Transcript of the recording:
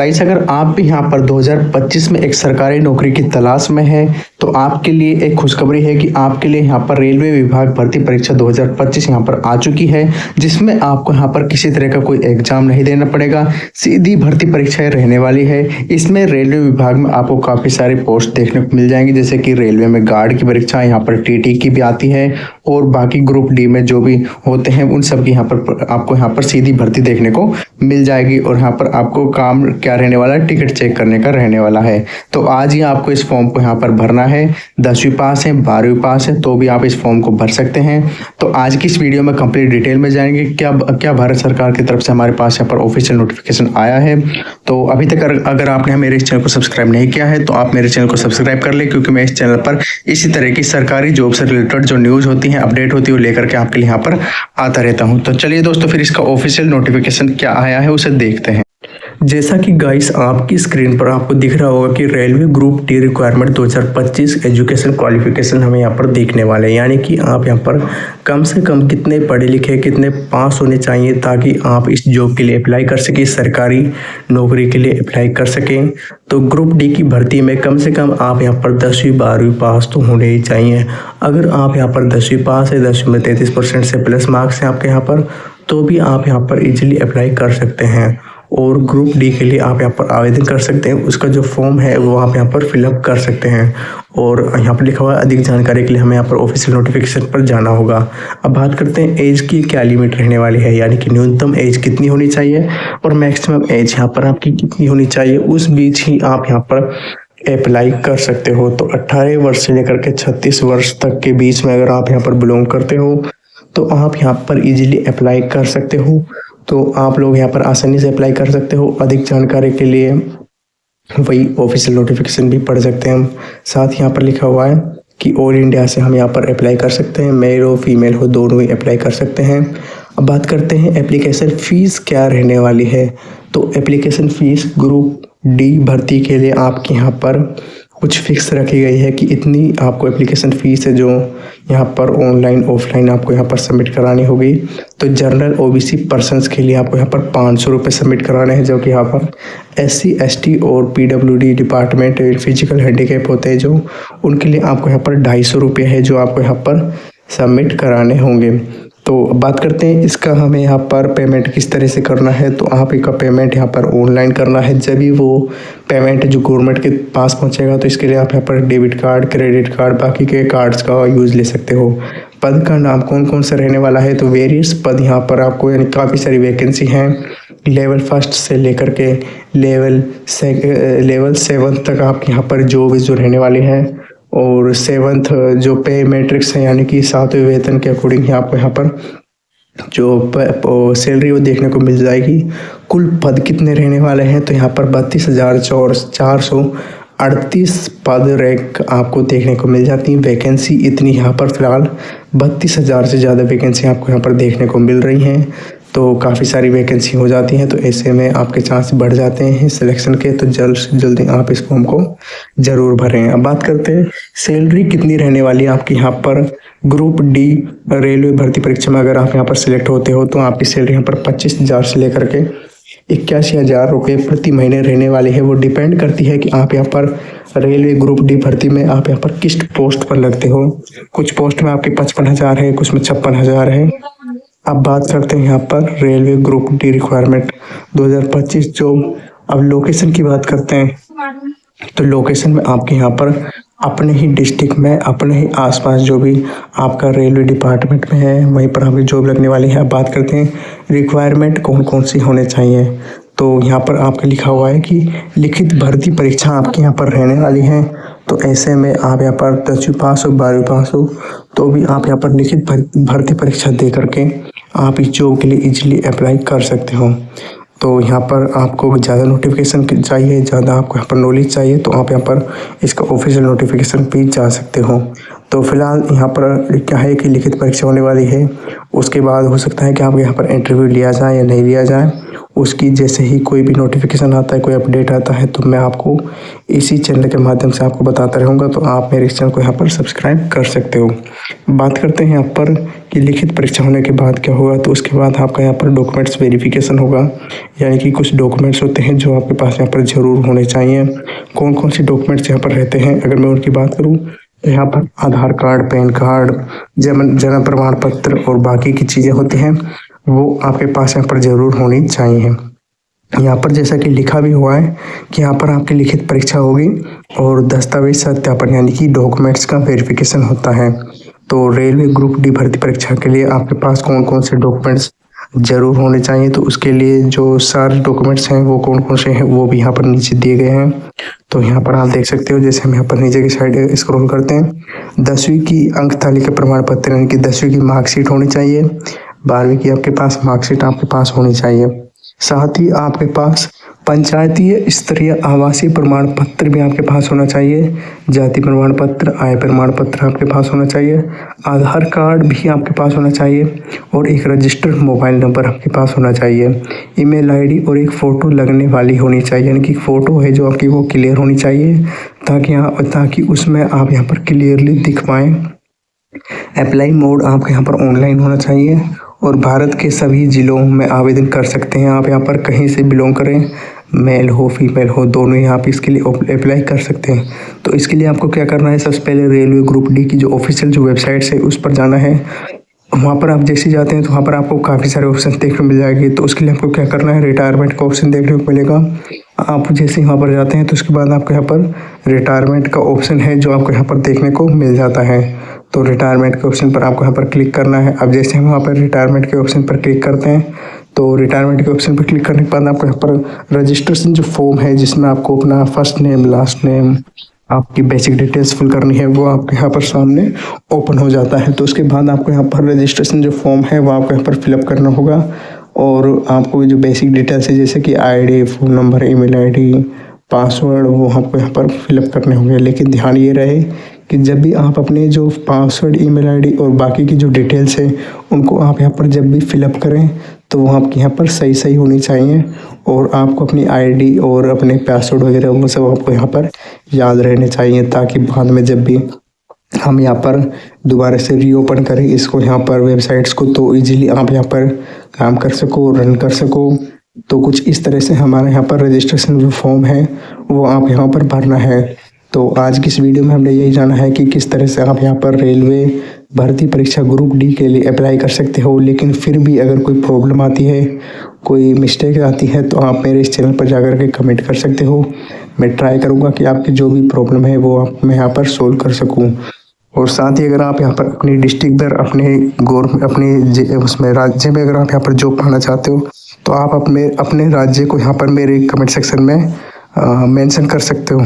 Guys, अगर आप भी यहाँ पर 2025 में एक सरकारी नौकरी की तलाश में है तो आपके लिए एक खुशखबरी है कि आपके लिए यहाँ पर रेलवे विभाग भर्ती परीक्षा 2025 यहाँ पर आ चुकी है, जिसमें आपको यहाँ पर किसी तरह का कोई एग्जाम नहीं देना पड़ेगा। सीधी भर्ती परीक्षाएं रहने वाली है। इसमें रेलवे विभाग में आपको काफ़ी सारी पोस्ट देखने को मिल जाएंगी, जैसे कि रेलवे में गार्ड की परीक्षा यहाँ पर टीटी की भी आती है और बाकी ग्रुप डी में जो भी होते हैं उन सब की यहाँ पर आपको यहाँ पर सीधी भर्ती देखने को मिल जाएगी। और यहाँ पर आपको काम क्या रहने वाला है, टिकट चेक करने का रहने वाला है। तो आज ही आपको इस फॉर्म को यहाँ पर भरना है। 10वीं पास है, 12वीं पास है तो भी आप इस फॉर्म को भर सकते हैं। तो आज की इस वीडियो में कंप्लीट डिटेल में जाएंगे क्या भारत सरकार की तरफ से हमारे पास यहाँ पर ऑफिशियल नोटिफिकेशन आया है। तो अभी तक अगर आपने मेरे इस चैनल को सब्सक्राइब नहीं किया है तो आप मेरे चैनल को सब्सक्राइब कर ले, क्योंकि मैं इस चैनल पर इसी तरह की सरकारी जॉब से रिलेटेड जो न्यूज़ होती हैं, अपडेट होती है, वो लेकर के आपके लिए यहाँ पर आता रहता हूँ। तो चलिए दोस्तों, फिर इसका ऑफिशियल नोटिफिकेशन क्या आया है उसे देखते हैं। जैसा कि गाइस आपकी स्क्रीन पर आपको दिख रहा होगा कि railway group D requirement 2025 education qualification हमें यहाँ पर देखने वाले हैं। यानी कि आप यहाँ पर कम से कम कितने पढ़े लिखे, कितने पास होने चाहिए ताकि आप इस जॉब के लिए अप्लाई कर सकें, सरकारी नौकरी के लिए अप्लाई कर सकें। तो ग्रुप डी की भर्ती में कम से कम आप यहाँ पर 10वीं 12वीं पास तो होने ही चाहिए। अगर आप यहाँ पर 10वीं पास है, 10वीं में 33% से प्लस मार्क्स हैं आपके यहाँ पर, तो भी आप यहाँ पर इजीली अप्लाई कर सकते हैं और ग्रुप डी के लिए आप यहाँ पर आवेदन कर सकते हैं। उसका जो फॉर्म है वो आप यहाँ पर फिलअप कर सकते हैं। और यहाँ पर लिखा हुआ है अधिक जानकारी के लिए हमें यहाँ पर ऑफिशियल नोटिफिकेशन पर जाना होगा। अब बात करते हैं एज की क्या लिमिट रहने वाली है, यानी कि न्यूनतम एज कितनी होनी चाहिए और मैक्सिमम एज यहाँ पर आपकी कितनी होनी चाहिए, उस बीच ही आप यहाँ पर अप्लाई कर सकते हो। तो 18 वर्ष से लेकर के 36 वर्ष तक के बीच में अगर आप यहाँ पर बिलोंग करते हो तो आप यहाँ पर इजीली अप्लाई कर सकते हो। तो आप लोग यहाँ पर आसानी से अप्लाई कर सकते हो। अधिक जानकारी के लिए वही ऑफिशियल नोटिफिकेशन भी पढ़ सकते हैं हम। साथ यहाँ पर लिखा हुआ है कि ऑल इंडिया से हम यहाँ पर अप्लाई कर सकते हैं, मेल हो फीमेल हो दोनों ही अप्लाई कर सकते हैं। अब बात करते हैं एप्लीकेशन फ़ीस क्या रहने वाली है। तो एप्लीकेशन फ़ीस ग्रुप डी भर्ती के लिए आपके यहाँ पर कुछ फिक्स रखी गई है कि इतनी आपको एप्लीकेशन फ़ीस है जो यहाँ पर ऑनलाइन ऑफलाइन आपको यहाँ पर सबमिट करानी होगी। तो जनरल ओबीसी पर्सनस के लिए आपको यहाँ पर 500 रुपये सबमिट कराने हैं, जो कि यहाँ पर SC ST और PWD डिपार्टमेंट फिजिकल हैंडीकैप होते हैं जो, उनके लिए आपको यहाँ पर 250 रुपये है जो आपको यहाँ पर सबमिट कराने होंगे। तो बात करते हैं इसका हमें यहाँ पर पेमेंट किस तरह से करना है। तो आप इसका पेमेंट यहाँ पर ऑनलाइन करना है। जब भी वो पेमेंट जो गवर्नमेंट के पास पहुँचेगा तो इसके लिए आप यहाँ पर डेबिट कार्ड, क्रेडिट कार्ड, बाकी के कार्ड्स का यूज़ ले सकते हो। पद का नाम कौन कौन सा रहने वाला है, तो वेरियस पद यहाँ पर आपको यानी काफ़ी सारी वैकेंसी हैं। लेवल 1 से लेकर के लेवल 7 तक आपके यहाँ पर जो रहने वाली है। और 7th जो पे मैट्रिक्स है यानी कि 7वें वेतन के अकॉर्डिंग ही आपको यहाँ पर जो सैलरी वो देखने को मिल जाएगी। कुल पद कितने रहने वाले हैं, तो यहाँ पर 32,438 पद रैंक आपको देखने को मिल जाती है। वैकेंसी इतनी यहाँ पर फ़िलहाल 32,000 से ज़्यादा वैकेंसी आपको यहाँ पर देखने को मिल रही हैं। तो काफ़ी सारी वैकेंसी हो जाती हैं, तो ऐसे में आपके चांस बढ़ जाते हैं सिलेक्शन के। तो जल्द से जल्दी आप इस फॉर्म को ज़रूर भरें। अब बात करते हैं सैलरी कितनी रहने वाली है आपकी यहाँ पर ग्रुप डी रेलवे भर्ती परीक्षा में। अगर आप यहाँ पर सिलेक्ट होते हो तो आपकी सैलरी यहाँ पर 25,000 से लेकर के 81,000 रुपये प्रति महीने रहने वाली है। वो डिपेंड करती है कि आप यहाँ पर रेलवे ग्रुप डी भर्ती में आप यहाँ पर किस पोस्ट पर लगते हो। कुछ पोस्ट में आपकी 55,000 है, कुछ में 56,000 है। अब बात करते हैं यहाँ पर railway group D requirement 2025 job. अब लोकेशन की बात करते हैं तो लोकेशन में आपके यहाँ पर अपने ही डिस्ट्रिक्ट में, अपने ही आसपास जो भी आपका रेलवे डिपार्टमेंट में है वहीं पर आपकी जॉब लगने वाली है। अब बात करते हैं रिक्वायरमेंट कौन कौन सी होने चाहिए। तो यहाँ पर आपका लिखा हुआ है कि लिखित भर्ती परीक्षा आपके यहाँ पर रहने वाली है। तो ऐसे में आप यहाँ पर 10वीं पास हो, 12वीं पास हो तो भी आप यहाँ पर लिखित भर्ती परीक्षा दे करके आप इस जॉब के लिए इजीली अप्लाई कर सकते हो। तो यहाँ पर आपको ज़्यादा नोटिफिकेशन चाहिए, ज़्यादा आपको यहाँ पर नॉलेज चाहिए तो आप यहाँ पर इसका ऑफिशियल नोटिफिकेशन पे जा सकते हो। तो फिलहाल यहाँ पर क्या है कि लिखित परीक्षा होने वाली है, उसके बाद हो सकता है कि आप यहाँ पर इंटरव्यू लिया जाए या नहीं लिया जाए। उसकी जैसे ही कोई भी नोटिफिकेशन आता है, कोई अपडेट आता है, तो मैं आपको इसी चैनल के माध्यम से आपको बताता रहूँगा। तो आप मेरे इस चैनल को यहाँ पर सब्सक्राइब कर सकते हो। बात करते हैं यहाँ पर कि लिखित परीक्षा होने के बाद क्या होगा। तो उसके बाद आपका यहाँ पर डॉक्यूमेंट्स वेरिफिकेशन होगा, यानी कि कुछ डॉक्यूमेंट्स होते हैं जो आपके पास यहाँ पर ज़रूर होने चाहिए। कौन कौन से डॉक्यूमेंट्स यहाँ पर रहते हैं, अगर मैं उनकी बात करूँ तो यहाँ पर आधार कार्ड, पैन कार्ड, जन्म प्रमाण पत्र और बाकी की चीज़ें होती हैं, वो आपके पास यहाँ पर ज़रूर होनी चाहिए। यहाँ पर जैसा कि लिखा भी हुआ है कि यहाँ पर आपकी लिखित परीक्षा होगी और दस्तावेज सत्यापन यानी कि डॉक्यूमेंट्स का वेरिफिकेशन होता है। तो रेलवे ग्रुप डी भर्ती परीक्षा के लिए आपके पास कौन कौन से डॉक्यूमेंट्स ज़रूर होने चाहिए, तो उसके लिए जो सारे डॉक्यूमेंट्स हैं वो कौन कौन से हैं वो भी यहाँ पर नीचे दिए गए हैं। तो यहाँ पर आप देख सकते हो, जैसे हम यहाँ पर नीचे की साइड स्क्रॉल करते हैं, 10वीं की अंक तालिका प्रमाण पत्र यानी कि 10वीं की मार्कशीट होनी चाहिए, 12वीं की आपके पास मार्कशीट आपके पास होनी चाहिए। साथ ही आपके पास पंचायतीय स्तरीय आवासीय प्रमाण पत्र भी आपके पास होना चाहिए, जाति प्रमाण पत्र, आय प्रमाण पत्र आपके पास होना चाहिए, आधार कार्ड भी आपके पास होना चाहिए और एक रजिस्टर्ड मोबाइल नंबर आपके पास होना चाहिए, ईमेल आईडी और एक फ़ोटो लगने वाली होनी चाहिए, यानी कि फ़ोटो है जो आपकी वो क्लियर होनी चाहिए ताकि उसमें आप यहाँ पर क्लियरली दिख पाएँ। अप्लाई मोड आपके यहाँ पर ऑनलाइन होना चाहिए और भारत के सभी ज़िलों में आवेदन कर सकते हैं। आप यहाँ पर कहीं से बिलोंग करें, मेल हो फीमेल हो, दोनों ही आप इसके लिए अप्लाई कर सकते हैं। तो इसके लिए आपको क्या करना है, सबसे पहले रेलवे ग्रुप डी की जो ऑफिशियल जो वेबसाइट है उस पर जाना है। वहाँ पर आप जैसे जाते हैं तो वहाँ पर आपको काफ़ी सारे ऑप्शन देखने को मिल जाएंगे। तो उसके लिए आपको क्या करना है, रिटायरमेंट का ऑप्शन देखने को मिलेगा। आप जैसे वहाँ पर जाते हैं तो उसके बाद आपको यहाँ पर रिटायरमेंट का ऑप्शन है जो आपको यहाँ पर देखने को मिल जाता है। तो रिटायरमेंट के ऑप्शन पर आपको यहाँ पर क्लिक करना है। अब जैसे हम वहाँ पर रिटायरमेंट के ऑप्शन पर क्लिक करते हैं तो रिटायरमेंट के ऑप्शन पर क्लिक करने के बाद आपको यहाँ पर रजिस्ट्रेशन जो फॉर्म है जिसमें आपको अपना फर्स्ट नेम, लास्ट नेम, आपकी बेसिक डिटेल्स फिल करनी है, वो आपके यहाँ पर सामने ओपन हो जाता है। तो उसके बाद आपको यहाँ पर रजिस्ट्रेशन जो फॉर्म है वो आपको यहाँ पर फिलअप करना होगा और आपको जो बेसिक डिटेल्स है जैसे कि ID, phone number, email ID, password, वो आपको यहाँ पर फिलअप करने होंगे। लेकिन ध्यान ये रहे कि जब भी आप अपने जो पासवर्ड, ईमेल आईडी और बाकी की जो डिटेल्स है उनको आप यहाँ पर जब भी फिलअप करें तो वो आपके यहाँ पर सही होनी चाहिए और आपको अपनी आईडी और अपने पासवर्ड वगैरह वो सब आपको यहाँ पर याद रहने चाहिए, ताकि बाद में जब भी हम यहाँ पर दोबारा से रीओपन करें इसको यहाँ पर वेबसाइट्स को, तो इजीली आप यहाँ पर काम कर सको, रन कर सको। तो कुछ इस तरह से हमारे यहाँ पर रजिस्ट्रेशन जो फॉर्म है वो आप यहाँ पर भरना है। तो आज की इस वीडियो में हमने यही जाना है कि किस तरह से आप यहाँ पर रेलवे भर्ती परीक्षा ग्रुप डी के लिए अप्लाई कर सकते हो। लेकिन फिर भी अगर कोई प्रॉब्लम आती है, कोई मिस्टेक आती है, तो आप मेरे इस चैनल पर जाकर के कमेंट कर सकते हो। मैं ट्राई करूँगा कि आपकी जो भी प्रॉब्लम है वो मैं यहाँ पर सोल्व कर सकूँ। और साथ ही अगर आप यहाँ पर अपनी डिस्ट्रिक्ट पर, अपने उसमें राज्य में अगर आप यहाँ पर जॉब पाना चाहते हो तो आप अपने राज्य को यहाँ पर मेरे कमेंट सेक्शन में मेंशन कर सकते हो।